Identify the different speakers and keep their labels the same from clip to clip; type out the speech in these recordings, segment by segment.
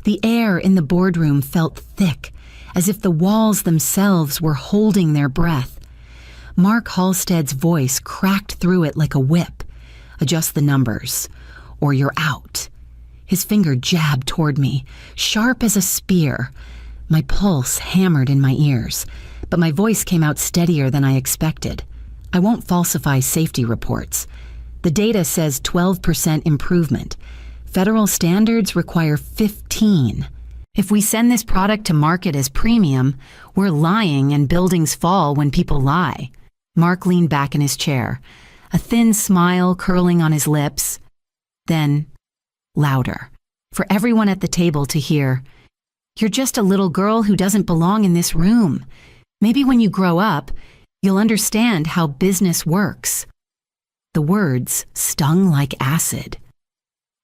Speaker 1: The air in the boardroom felt thick, as if the walls themselves were holding their breath. Mark Halstead's voice cracked through it like a whip. Adjust the numbers, or you're out. His finger jabbed toward me, sharp as a spear. My pulse hammered in my ears, but my voice came out steadier than I expected. I won't falsify safety reports. The data says 12% improvement. Federal standards require 15. If we send this product to market as premium, we're lying and buildings fall when people lie. Mark leaned back in his chair, a thin smile curling on his lips. Then, louder, for everyone at the table to hear. You're just a little girl who doesn't belong in this room. Maybe when you grow up, you'll understand how business works. The words stung like acid.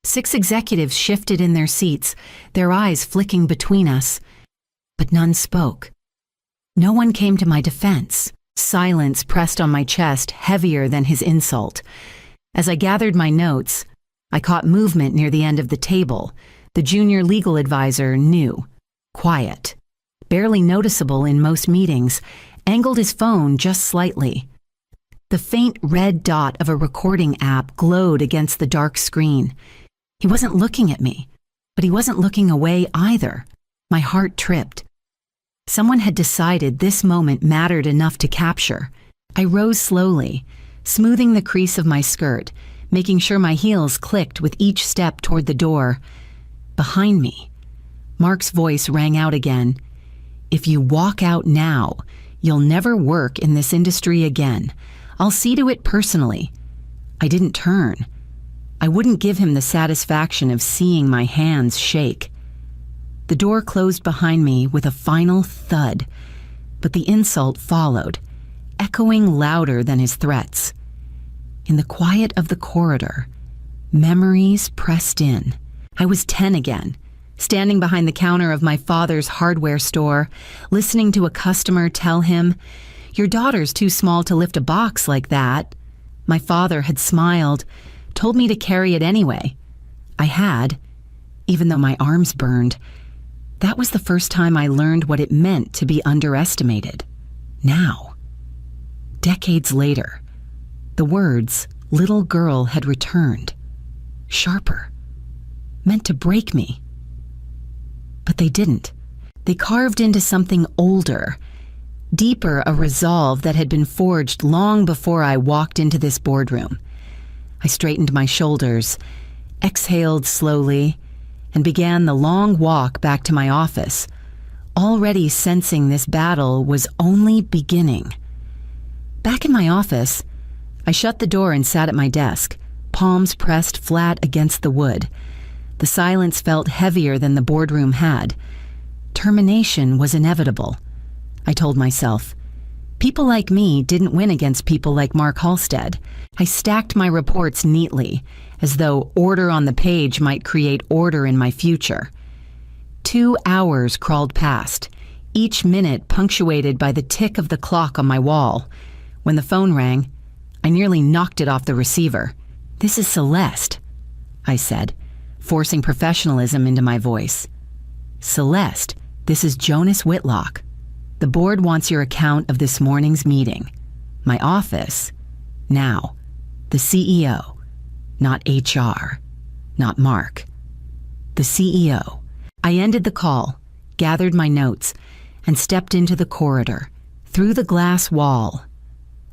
Speaker 1: 6 executives shifted in their seats, their eyes flicking between us, but none spoke. No one came to my defense. Silence pressed on my chest, heavier than his insult. As I gathered my notes, I caught movement near the end of the table. The junior legal advisor knew. Quiet, barely noticeable in most meetings, angled his phone just slightly. The faint red dot of a recording app glowed against the dark screen. He wasn't looking at me, but he wasn't looking away either. My heart tripped. Someone had decided this moment mattered enough to capture. I rose slowly, smoothing the crease of my skirt, making sure my heels clicked with each step toward the door. Behind me, Mark's voice rang out again. If you walk out now, you'll never work in this industry again. I'll see to it personally. I didn't turn. I wouldn't give him the satisfaction of seeing my hands shake. The door closed behind me with a final thud, but the insult followed, echoing louder than his threats. In the quiet of the corridor, memories pressed in. I was 10 again, standing behind the counter of my father's hardware store, listening to a customer tell him, "Your daughter's too small to lift a box like that." My father had smiled, told me to carry it anyway. I had, even though my arms burned. That was the first time I learned what it meant to be underestimated. Now, decades later, the words "little girl" had returned, sharper, meant to break me. But they didn't. They carved into something older, deeper, a resolve that had been forged long before I walked into this boardroom. I straightened my shoulders, exhaled slowly, and began the long walk back to my office, already sensing this battle was only beginning. Back in my office, I shut the door and sat at my desk, palms pressed flat against the wood. The silence felt heavier than the boardroom had. Termination was inevitable. I told myself, people like me didn't win against people like Mark Halstead. I stacked my reports neatly, as though order on the page might create order in my future. 2 hours crawled past, each minute punctuated by the tick of the clock on my wall. When the phone rang, I nearly knocked it off the receiver. "This is Celeste," I said, forcing professionalism into my voice. "Celeste, this is Jonas Whitlock. The board wants your account of this morning's meeting. My office, now, the CEO, not HR, not Mark. The CEO." I ended the call, gathered my notes, and stepped into the corridor, through the glass wall.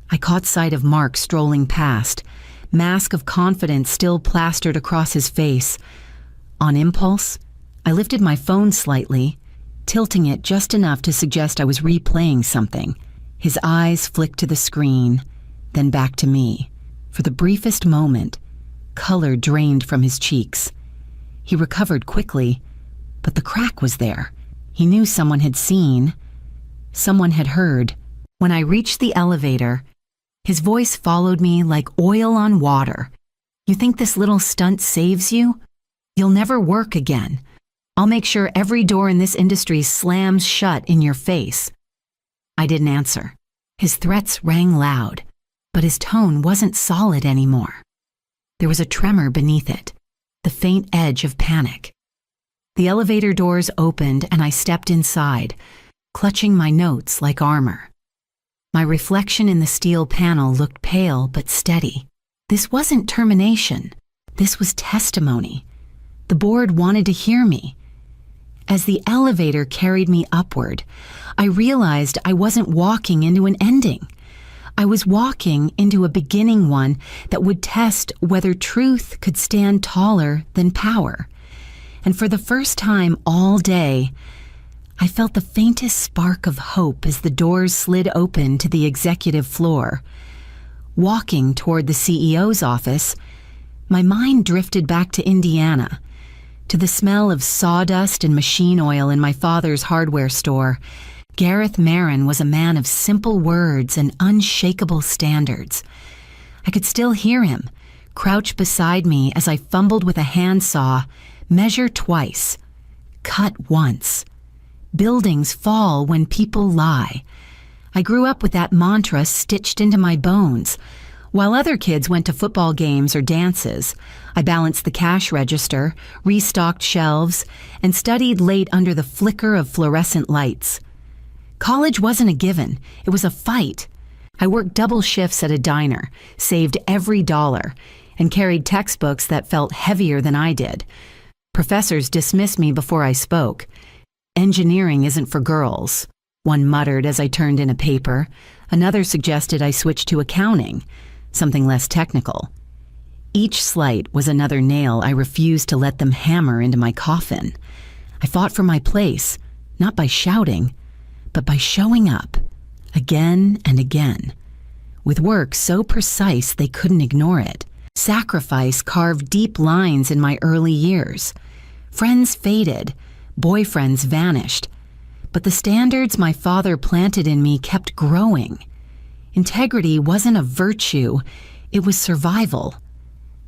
Speaker 1: I caught sight of Mark strolling past, mask of confidence still plastered across his face. On impulse, I lifted my phone slightly, tilting it just enough to suggest I was replaying something. His eyes flicked to the screen, then back to me. For the briefest moment, color drained from his cheeks. He recovered quickly, but the crack was there. He knew someone had seen, someone had heard. When I reached the elevator, his voice followed me like oil on water. "You think this little stunt saves you? You'll never work again. I'll make sure every door in this industry slams shut in your face." I didn't answer. His threats rang loud, but his tone wasn't solid anymore. There was a tremor beneath it, the faint edge of panic. The elevator doors opened and I stepped inside, clutching my notes like armor. My reflection in the steel panel looked pale but steady. This wasn't termination. This was testimony. The board wanted to hear me. As the elevator carried me upward, I realized I wasn't walking into an ending. I was walking into a beginning one that would test whether truth could stand taller than power. And for the first time all day, I felt the faintest spark of hope as the doors slid open to the executive floor. Walking toward the CEO's office, my mind drifted back to Indiana, to the smell of sawdust and machine oil in my father's hardware store. Gareth Marin was a man of simple words and unshakable standards. I could still hear him, crouch beside me as I fumbled with a handsaw, measure twice, cut once. Buildings fall when people lie. I grew up with that mantra stitched into my bones. While other kids went to football games or dances, I balanced the cash register, restocked shelves, and studied late under the flicker of fluorescent lights. College wasn't a given, it was a fight. I worked double shifts at a diner, saved every dollar, and carried textbooks that felt heavier than I did. Professors dismissed me before I spoke. "Engineering isn't for girls," one muttered as I turned in a paper. Another suggested I switch to accounting, something less technical. Each slight was another nail I refused to let them hammer into my coffin. I fought for my place, not by shouting, but by showing up, again and again, with work so precise they couldn't ignore it. Sacrifice carved deep lines in my early years. Friends faded, boyfriends vanished, but the standards my father planted in me kept growing. Integrity wasn't a virtue, it was survival.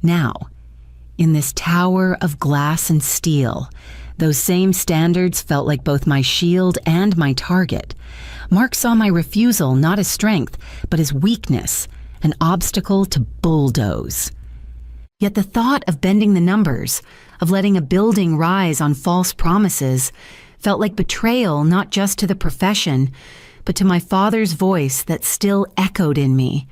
Speaker 1: Now, in this tower of glass and steel, those same standards felt like both my shield and my target. Mark saw my refusal not as strength, but as weakness, an obstacle to bulldoze. Yet the thought of bending the numbers, of letting a building rise on false promises, felt like betrayal not just to the profession, but to my father's voice that still echoed in me.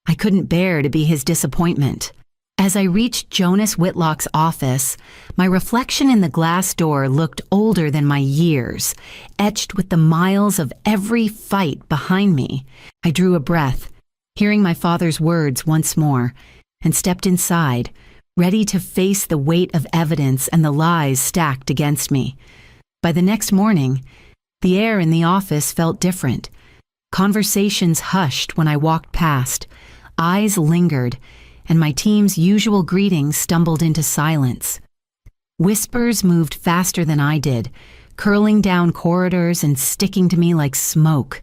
Speaker 1: I couldn't bear to be his disappointment. As I reached Jonas Whitlock's office, my reflection in the glass door looked older than my years, etched with the miles of every fight behind me. I drew a breath, hearing my father's words once more, and stepped inside, ready to face the weight of evidence and the lies stacked against me. By the next morning, the air in the office felt different. Conversations hushed when I walked past, eyes lingered, and my team's usual greetings stumbled into silence. Whispers moved faster than I did, curling down corridors and sticking to me like smoke.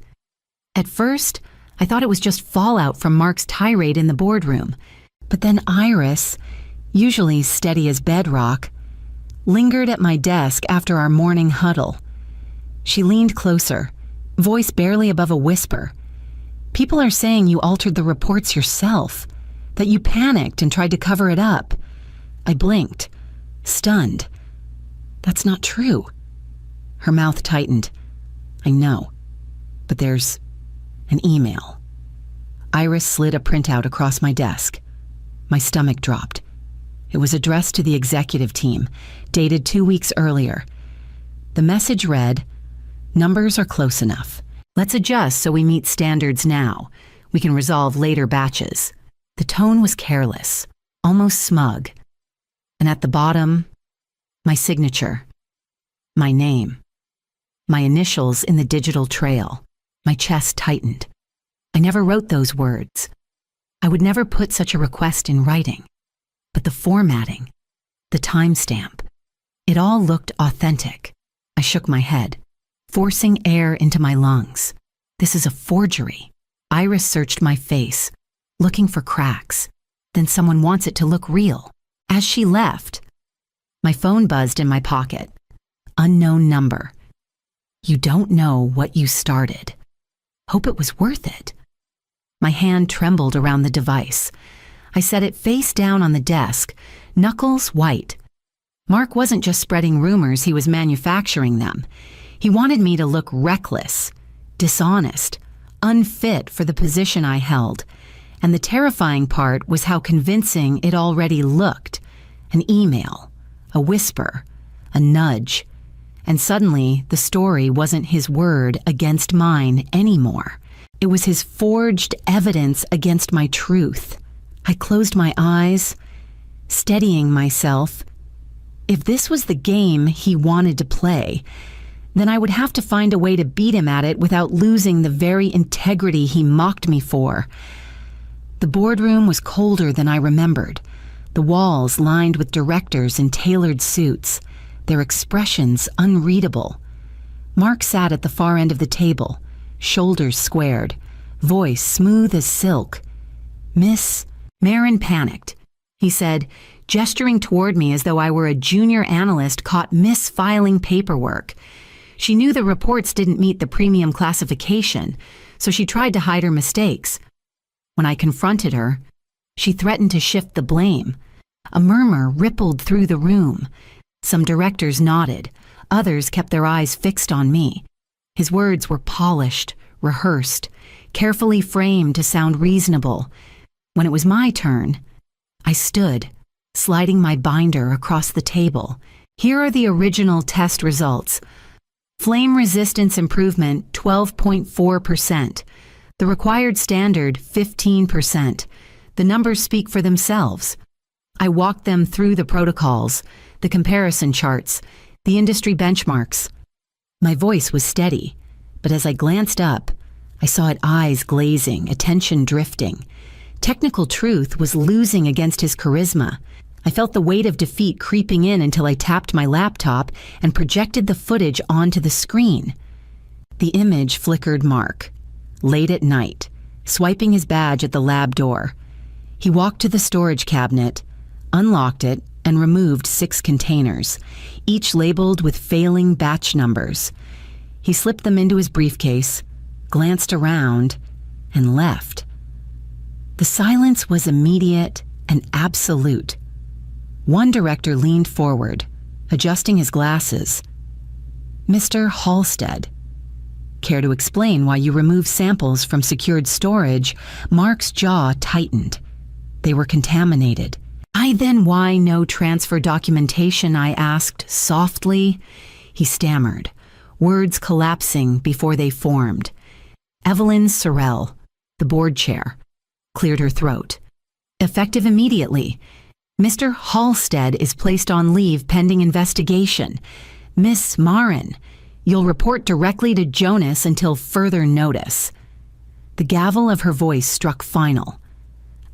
Speaker 1: At first, I thought it was just fallout from Mark's tirade in the boardroom, but then Iris, usually steady as bedrock, lingered at my desk after our morning huddle. She leaned closer, voice barely above a whisper. "People are saying you altered the reports yourself, that you panicked and tried to cover it up." I blinked, stunned. "That's not true." Her mouth tightened. "I know, but there's an email." Iris slid a printout across my desk. My stomach dropped. It was addressed to the executive team, dated 2 weeks earlier. The message read, "Numbers are close enough. Let's adjust so we meet standards now. We can resolve later batches." The tone was careless, almost smug. And at the bottom, my signature, my name, my initials in the digital trail. My chest tightened. I never wrote those words. I would never put such a request in writing. But the formatting, the timestamp, it all looked authentic. I shook my head, forcing air into my lungs. This is a forgery. Iris searched my face, looking for cracks. Then someone wants it to look real. As she left, my phone buzzed in my pocket. Unknown number. "You don't know what you started. Hope it was worth it." My hand trembled around the device. I set it face down on the desk, knuckles white. Mark wasn't just spreading rumors, he was manufacturing them. He wanted me to look reckless, dishonest, unfit for the position I held. And the terrifying part was how convincing it already looked. An email, a whisper, a nudge. And suddenly, the story wasn't his word against mine anymore. It was his forged evidence against my truth. I closed my eyes, steadying myself. If this was the game he wanted to play, then I would have to find a way to beat him at it without losing the very integrity he mocked me for. The boardroom was colder than I remembered, the walls lined with directors in tailored suits, their expressions unreadable. Mark sat at the far end of the table, shoulders squared, voice smooth as silk. "Miss..." Marin panicked. He said, gesturing toward me as though I were a junior analyst caught misfiling paperwork. She knew the reports didn't meet the premium classification, so she tried to hide her mistakes. When I confronted her, she threatened to shift the blame. A murmur rippled through the room. Some directors nodded. Others kept their eyes fixed on me. His words were polished, rehearsed, carefully framed to sound reasonable. When it was my turn, I stood, sliding my binder across the table. Here are the original test results. Flame resistance improvement, 12.4%. The required standard, 15%. The numbers speak for themselves. I walked them through the protocols, the comparison charts, the industry benchmarks. My voice was steady, but as I glanced up, I saw eyes glazing, attention drifting. Technical truth was losing against his charisma. I felt the weight of defeat creeping in until I tapped my laptop and projected the footage onto the screen. The image flickered Mark, late at night, swiping his badge at the lab door. He walked to the storage cabinet, unlocked it, and removed 6 containers, each labeled with failing batch numbers. He slipped them into his briefcase, glanced around, and left. The silence was immediate and absolute. One director leaned forward, adjusting his glasses. "Mr. Halstead, care to explain why you removed samples from secured storage?" Mark's jaw tightened. They were contaminated. Then why no transfer documentation?" I asked softly. He stammered, words collapsing before they formed. "Evelyn Sorrell, the board chair," cleared her throat. "Effective immediately. Mr. Halstead is placed on leave pending investigation. Miss Marin, you'll report directly to Jonas until further notice." The gavel of her voice struck final.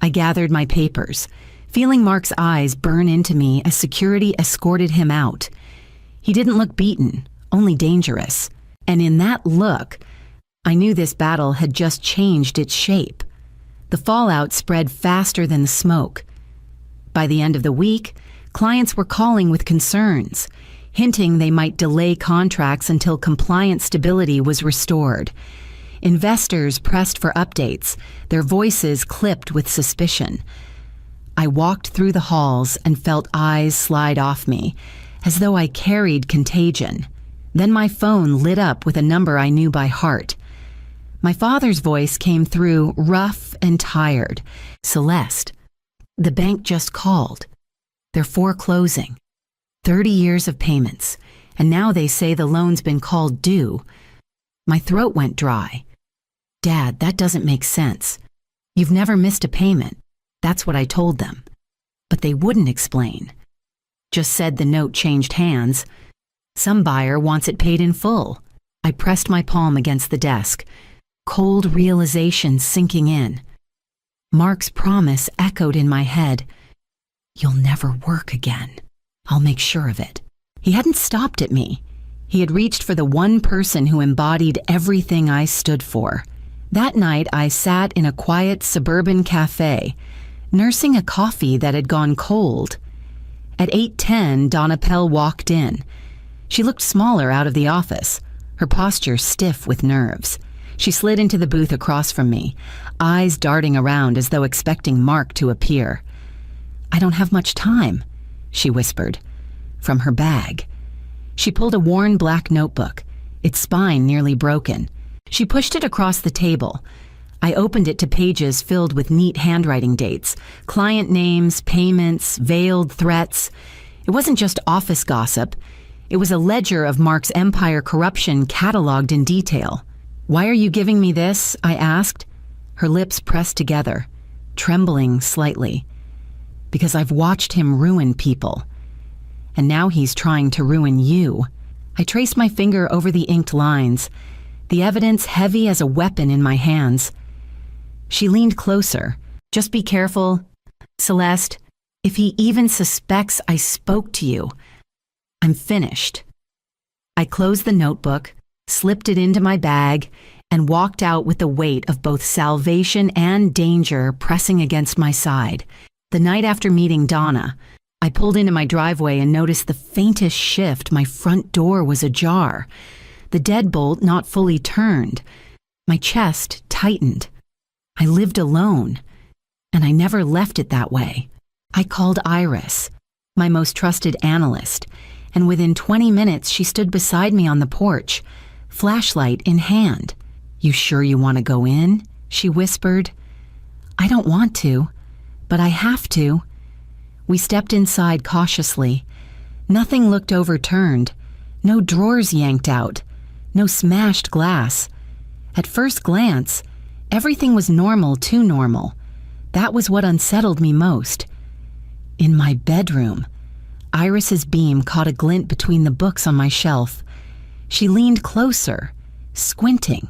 Speaker 1: I gathered my papers, feeling Mark's eyes burn into me as security escorted him out. He didn't look beaten, only dangerous. And in that look, I knew this battle had just changed its shape. The fallout spread faster than the smoke. By the end of the week, clients were calling with concerns, hinting they might delay contracts until compliance stability was restored. Investors pressed for updates, their voices clipped with suspicion. I walked through the halls and felt eyes slide off me, as though I carried contagion. Then my phone lit up with a number I knew by heart. My father's voice came through, rough and tired. "Celeste, the bank just called. They're foreclosing. 30 years of payments, and now they say the loan's been called due." My throat went dry. "Dad, that doesn't make sense. You've never missed a payment." That's what I told them. But they wouldn't explain. Just said the note changed hands. Some buyer wants it paid in full. I pressed my palm against the desk, cold realization sinking in. Mark's promise echoed in my head. "You'll never work again. I'll make sure of it." He hadn't stopped at me. He had reached for the one person who embodied everything I stood for. That night, I sat in a quiet suburban cafe, nursing a coffee that had gone cold. At 8:10, Donna Pell walked in. She looked smaller out of the office, her posture stiff with nerves. She slid into the booth across from me, eyes darting around as though expecting Mark to appear. "I don't have much time," she whispered. from her bag. She pulled a worn black notebook, its spine nearly broken. She pushed it across the table. I opened it to pages filled with neat handwriting dates, client names, payments, veiled threats. It wasn't just office gossip. It was a ledger of Mark's empire corruption cataloged in detail. "Why are you giving me this?" I asked. Her lips pressed together, trembling slightly. "Because I've watched him ruin people. And now he's trying to ruin you." I traced my finger over the inked lines, the evidence heavy as a weapon in my hands. She leaned closer. "Just be careful, Celeste. If he even suspects I spoke to you, I'm finished." I closed the notebook, slipped it into my bag, and walked out with the weight of both salvation and danger pressing against my side. The night after meeting Donna, I pulled into my driveway and noticed the faintest shift. My front door was ajar, the deadbolt not fully turned. My chest tightened. I lived alone, and I never left it that way. I called Iris, my most trusted analyst, and within 20 minutes she stood beside me on the porch, flashlight in hand. "You sure you want to go in?" she whispered. "I don't want to, but I have to." We stepped inside cautiously. Nothing looked overturned, no drawers yanked out, no smashed glass. At first glance, everything was normal, too normal. That was what unsettled me most. In my bedroom, Iris's beam caught a glint between the books on my shelf. She leaned closer, squinting.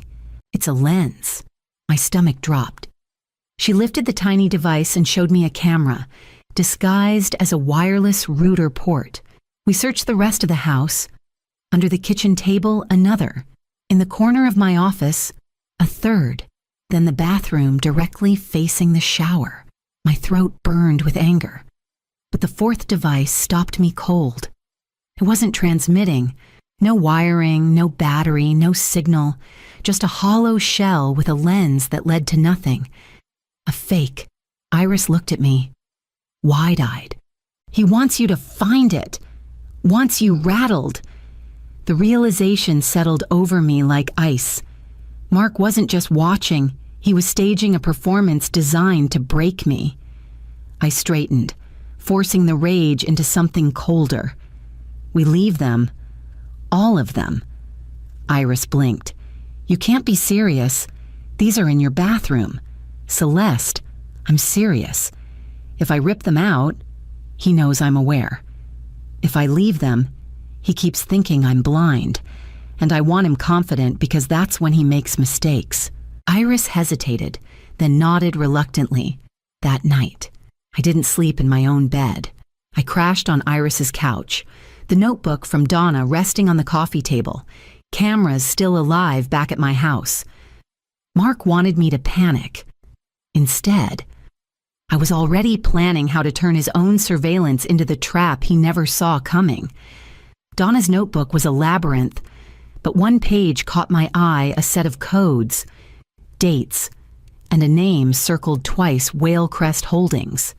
Speaker 1: "It's a lens." My stomach dropped. She lifted the tiny device and showed me a camera, disguised as a wireless router port. We searched the rest of the house. Under the kitchen table, another. In the corner of my office, a third. Then the bathroom directly facing the shower. My throat burned with anger. But the fourth device stopped me cold. It wasn't transmitting. No wiring, no battery, no signal. Just a hollow shell with a lens that led to nothing. A fake. Iris looked at me, wide-eyed. "He wants you to find it. Wants you rattled." The realization settled over me like ice. Mark wasn't just watching. He was staging a performance designed to break me. I straightened, forcing the rage into something colder. "We leave them. All of them." Iris blinked. "You can't be serious. These are in your bathroom. Celeste, I'm serious. If I rip them out, he knows I'm aware. If I leave them, he keeps thinking I'm blind, and I want him confident because that's when he makes mistakes." Iris hesitated, then nodded reluctantly. That night, I didn't sleep in my own bed. I crashed on Iris's couch, the notebook from Donna resting on the coffee table, cameras still alive back at my house. Mark wanted me to panic. Instead, I was already planning how to turn his own surveillance into the trap he never saw coming. Donna's notebook was a labyrinth, but one page caught my eye, a set of codes, dates, and a name circled twice, Whale-Crest Holdings.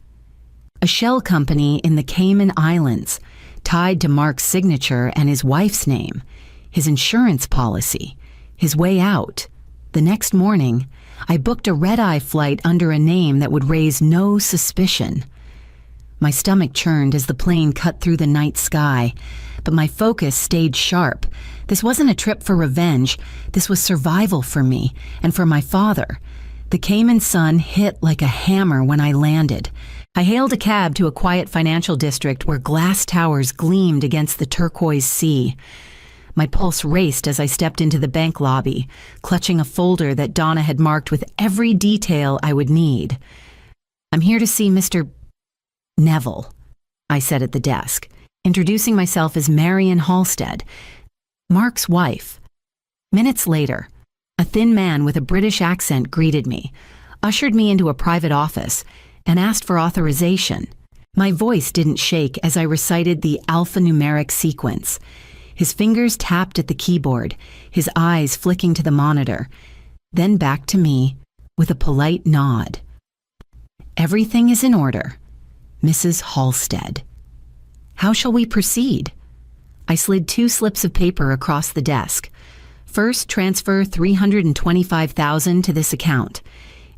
Speaker 1: A shell company in the Cayman Islands, tied to Mark's signature and his wife's name, his insurance policy, his way out. The next morning, I booked a red-eye flight under a name that would raise no suspicion. My stomach churned as the plane cut through the night sky, but my focus stayed sharp. This wasn't a trip for revenge. This was survival for me and for my father. The Cayman sun hit like a hammer when I landed. I hailed a cab to a quiet financial district where glass towers gleamed against the turquoise sea. My pulse raced as I stepped into the bank lobby, clutching a folder that Donna had marked with every detail I would need. "I'm here to see Mr. Neville," I said at the desk, introducing myself as Marion Halstead, Mark's wife. Minutes later, a thin man with a British accent greeted me, ushered me into a private office, and asked for authorization. My voice didn't shake as I recited the alphanumeric sequence. His fingers tapped at the keyboard, his eyes flicking to the monitor, then back to me with a polite nod. "Everything is in order, Mrs. Halstead. How shall we proceed?" I slid 2 slips of paper across the desk. First, transfer $325,000 to this account.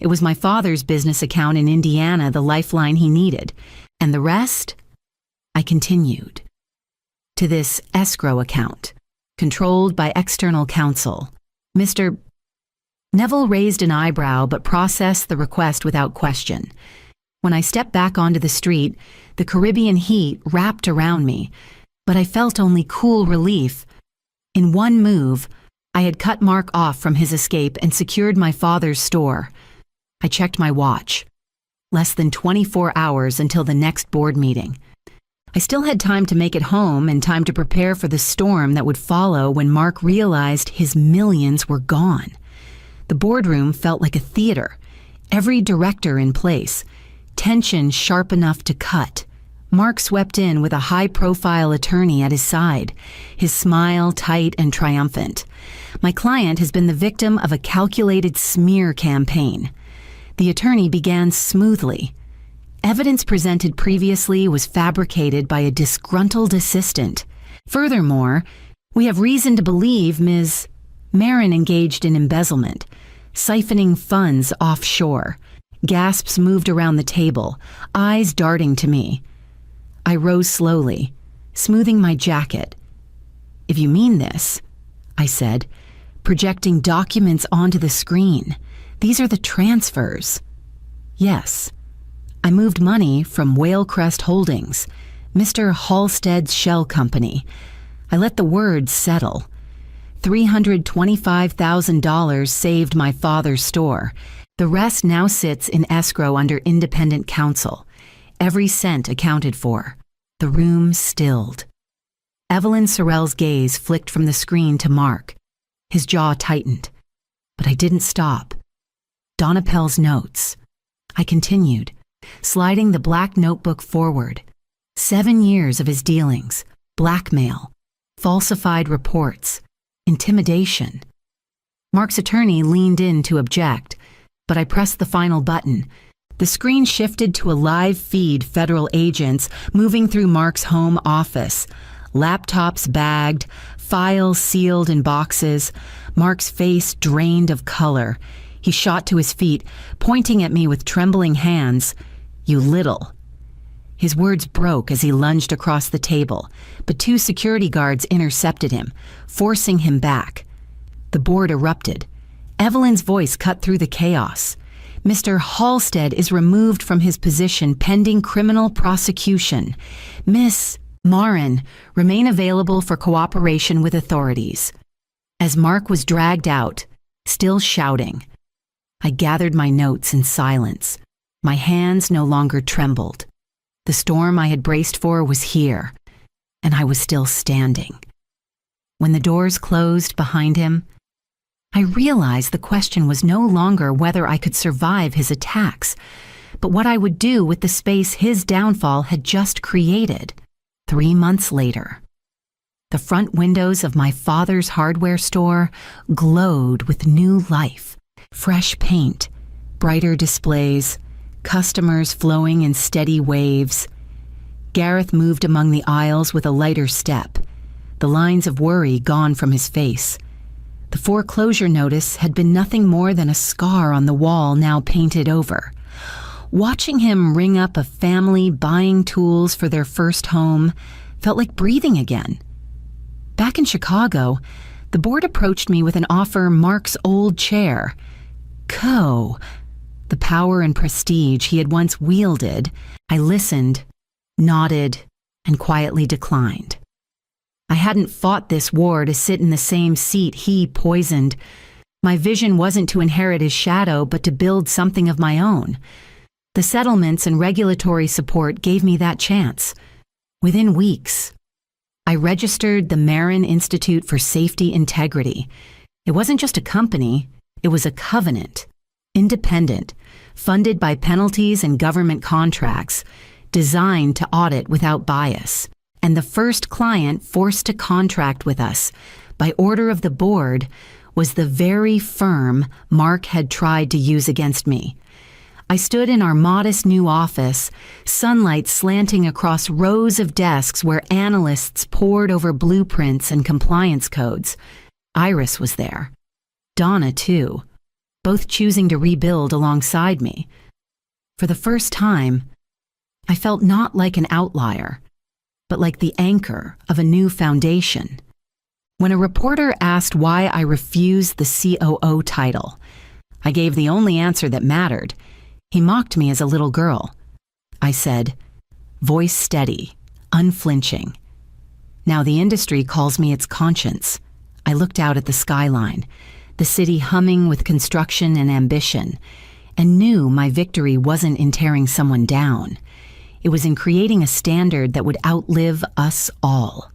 Speaker 1: It was my father's business account in Indiana, the lifeline he needed. And the rest? I continued. To this escrow account, controlled by external counsel. Mr. Neville raised an eyebrow but processed the request without question. When I stepped back onto the street, the Caribbean heat wrapped around me, but I felt only cool relief. In one move, I had cut Mark off from his escape and secured my father's store. I checked my watch. Less than 24 hours until the next board meeting. I still had time to make it home and time to prepare for the storm that would follow when Mark realized his millions were gone. The boardroom felt like a theater, every director in place, tension sharp enough to cut. Mark swept in with a high-profile attorney at his side, his smile tight and triumphant. My client has been the victim of a calculated smear campaign. The attorney began smoothly. Evidence presented previously was fabricated by a disgruntled assistant. Furthermore, we have reason to believe Ms. Marin engaged in embezzlement, siphoning funds offshore. Gasps moved around the table, eyes darting to me. I rose slowly, smoothing my jacket. "If you mean this," I said, projecting documents onto the screen. "These are the transfers." "Yes. I moved money from Whalecrest Holdings, Mr. Halstead's shell company. I let the words settle. $325,000 saved my father's store. The rest now sits in escrow under independent counsel. Every cent accounted for." The room stilled. Evelyn Sorrell's gaze flicked from the screen to Mark. His jaw tightened. But I didn't stop. Donna Pell's notes. I continued, sliding the black notebook forward. 7 years of his dealings, blackmail, falsified reports, intimidation. Mark's attorney leaned in to object, but I pressed the final button. The screen shifted to a live feed federal agents moving through Mark's home office. Laptops bagged, files sealed in boxes, Mark's face drained of color. He shot to his feet, pointing at me with trembling hands. "You little." His words broke as he lunged across the table, but 2 security guards intercepted him, forcing him back. The board erupted. Evelyn's voice cut through the chaos. "Mr. Halstead is removed from his position pending criminal prosecution. Miss Marin, remain available for cooperation with authorities." As Mark was dragged out, still shouting, I gathered my notes in silence. My hands no longer trembled. The storm I had braced for was here, and I was still standing. When the doors closed behind him, I realized the question was no longer whether I could survive his attacks, but what I would do with the space his downfall had just created. 3 months later, the front windows of my father's hardware store glowed with new life. Fresh paint, brighter displays, customers flowing in steady waves. Gareth moved among the aisles with a lighter step, the lines of worry gone from his face. The foreclosure notice had been nothing more than a scar on the wall now painted over. Watching him ring up a family buying tools for their first home felt like breathing again. Back in Chicago, the board approached me with an offer Mark's old chair. The power and prestige he had once wielded. I listened, nodded, and quietly declined. I hadn't fought this war to sit in the same seat he poisoned. My vision wasn't to inherit his shadow, but to build something of my own. The settlements and regulatory support gave me that chance. Within weeks, I registered the Marin Institute for Safety Integrity. It wasn't just a company, it was a covenant. Independent, funded by penalties and government contracts, designed to audit without bias. And the first client forced to contract with us, by order of the board, was the very firm Mark had tried to use against me. I stood in our modest new office, sunlight slanting across rows of desks where analysts pored over blueprints and compliance codes. Iris was there. Donna, too, both choosing to rebuild alongside me. For the first time, I felt not like an outlier, but like the anchor of a new foundation. When a reporter asked why I refused the COO title, I gave the only answer that mattered. He mocked me as a little girl. I said, voice steady, unflinching. Now the industry calls me its conscience. I looked out at the skyline, the city humming with construction and ambition, and knew my victory wasn't in tearing someone down. It was in creating a standard that would outlive us all.